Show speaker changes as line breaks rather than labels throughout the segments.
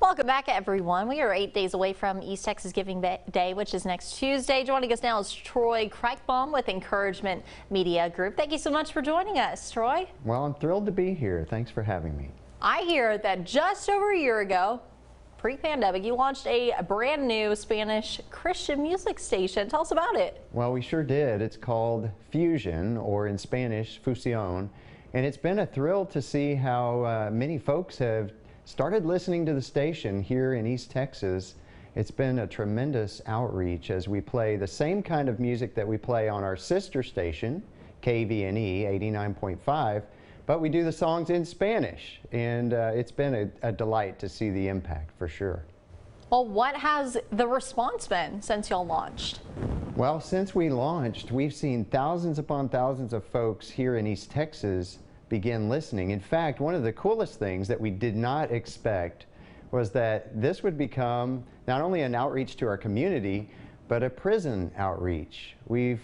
Welcome back, everyone. We are 8 days away from East Texas Giving Day, which is next Tuesday. Joining us now is Troy Kreikbaum with Encouragement Media Group. Thank you so much for joining us, Troy.
Well, I'm thrilled to be here. Thanks for having me.
I hear that just over a year ago, pre-pandemic, you launched a brand new Spanish Christian music station. Tell us about it.
Well, we sure did. It's called Fusion, or in Spanish, Fusion. And it's been a thrill to see how many folks have started listening to the station here in East Texas. It's been a tremendous outreach as we play the same kind of music that we play on our sister station, KVNE 89.5, but we do the songs in Spanish, and it's been a delight to see the impact for sure.
Well, what has the response been since y'all launched?
Well, since we launched, we've seen thousands upon thousands of folks here in East Texas begin listening. In fact, one of the coolest things that we did not expect was that this would become not only an outreach to our community, but a prison outreach. We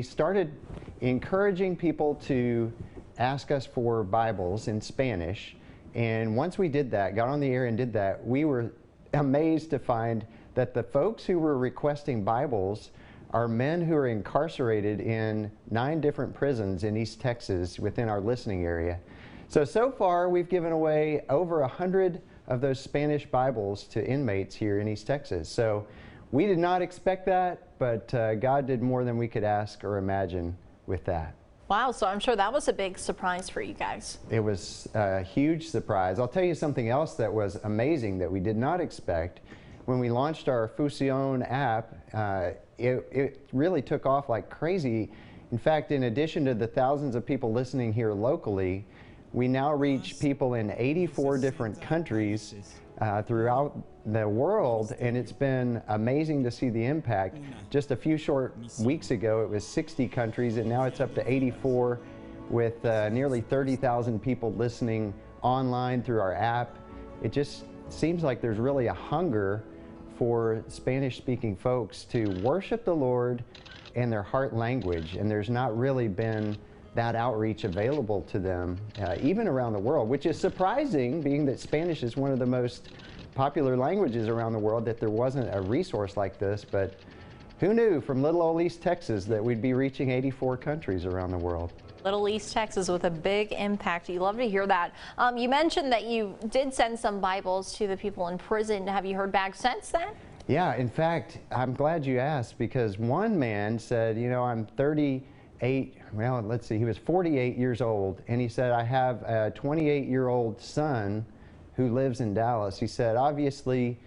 started encouraging people to ask us for Bibles in Spanish, and once we did that, got on the air and did that, we were amazed to find that the folks who were requesting Bibles are men who are incarcerated in 9 different prisons in East Texas within our listening area. So far we've given away over 100 of those Spanish Bibles to inmates here in East Texas. So we did not expect that, but God did more than we could ask or imagine with that.
Wow, so I'm sure that was a big surprise for you guys.
It was a huge surprise. I'll tell you something else that was amazing that we did not expect. When we launched our Fusion app, it really took off like crazy. In fact, in addition to the thousands of people listening here locally, we now reach people in 84 different countries throughout the world, and it's been amazing to see the impact. Just a few short weeks ago, it was 60 countries, and now it's up to 84 with nearly 30,000 people listening online through our app. It just seems like there's really a hunger for Spanish-speaking folks to worship the Lord in their heart language, and there's not really been that outreach available to them, even around the world, which is surprising, being that Spanish is one of the most popular languages around the world, that there wasn't a resource like this. But who knew from little old East Texas that we'd be reaching 84 countries around the world.
Little East Texas with a big impact. You love to hear that. You mentioned that you did send some Bibles to the people in prison. Have you heard back since then?
Yeah, in fact, I'm glad you asked, because one man said, you know, I'm 38, well, let's see, he was 48 years old, and he said, I have a 28-year-old son who lives in Dallas. He said, obviously,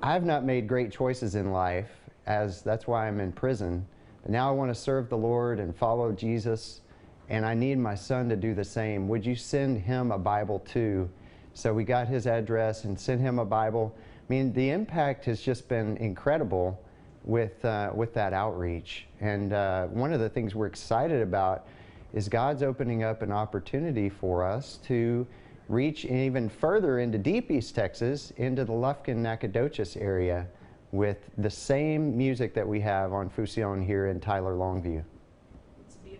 I've not made great choices in life, as that's why I'm in prison, but now I want to serve the Lord and follow Jesus, and I need my son to do the same. Would you send him a Bible too? So we got his address and sent him a Bible. I mean, the impact has just been incredible with that outreach. And one of the things we're excited about is God's opening up an opportunity for us to reach even further into deep East Texas, into the Lufkin-Nacogdoches area, with the same music that we have on Fusion here in Tyler Longview.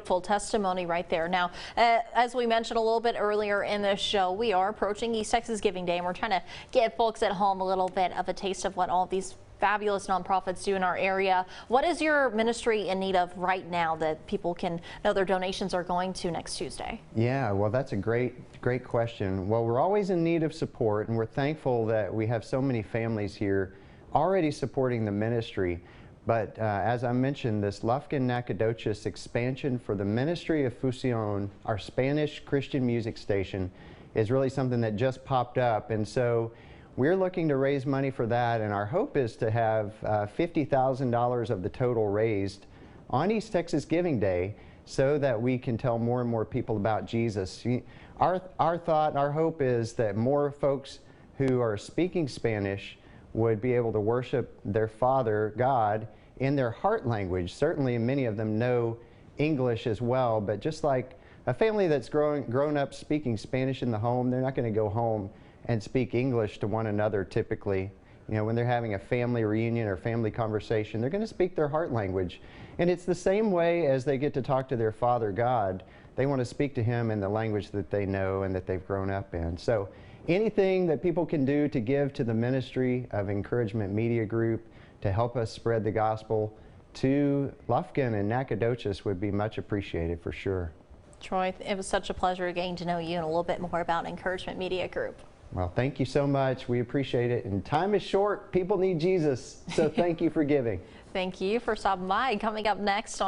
Full testimony right there. Now, as we mentioned a little bit earlier in this show, we are approaching East Texas Giving Day, and we're trying to get folks at home a little bit of a taste of what all these fabulous nonprofits do in our area. What is your ministry in need of right now that people can know their donations are going to next Tuesday?
Yeah, well, that's a great question. Well, we're always in need of support, and we're thankful that we have so many families here already supporting the ministry. But as I mentioned, this Lufkin-Nacogdoches expansion for the ministry of Fusion, our Spanish Christian music station, is really something that just popped up. And so we're looking to raise money for that, and our hope is to have $50,000 of the total raised on East Texas Giving Day, so that we can tell more and more people about Jesus. Our thought, our hope is that more folks who are speaking Spanish would be able to worship their Father, God, in their heart language. Certainly many of them know English as well, but just like a family that's grown up speaking Spanish in the home, they're not going to go home and speak English to one another typically. You know, when they're having a family reunion or family conversation, they're going to speak their heart language. And it's the same way as they get to talk to their Father, God. They want to speak to Him in the language that they know and that they've grown up in. So anything that people can do to give to the ministry of Encouragement Media Group to help us spread the gospel to Lufkin and Nacogdoches would be much appreciated for sure.
Troy, it was such a pleasure getting to know you and a little bit more about Encouragement Media Group.
Well, thank you so much. We appreciate it. And time is short. People need Jesus. So thank you for giving.
Thank you for stopping by. Coming up next on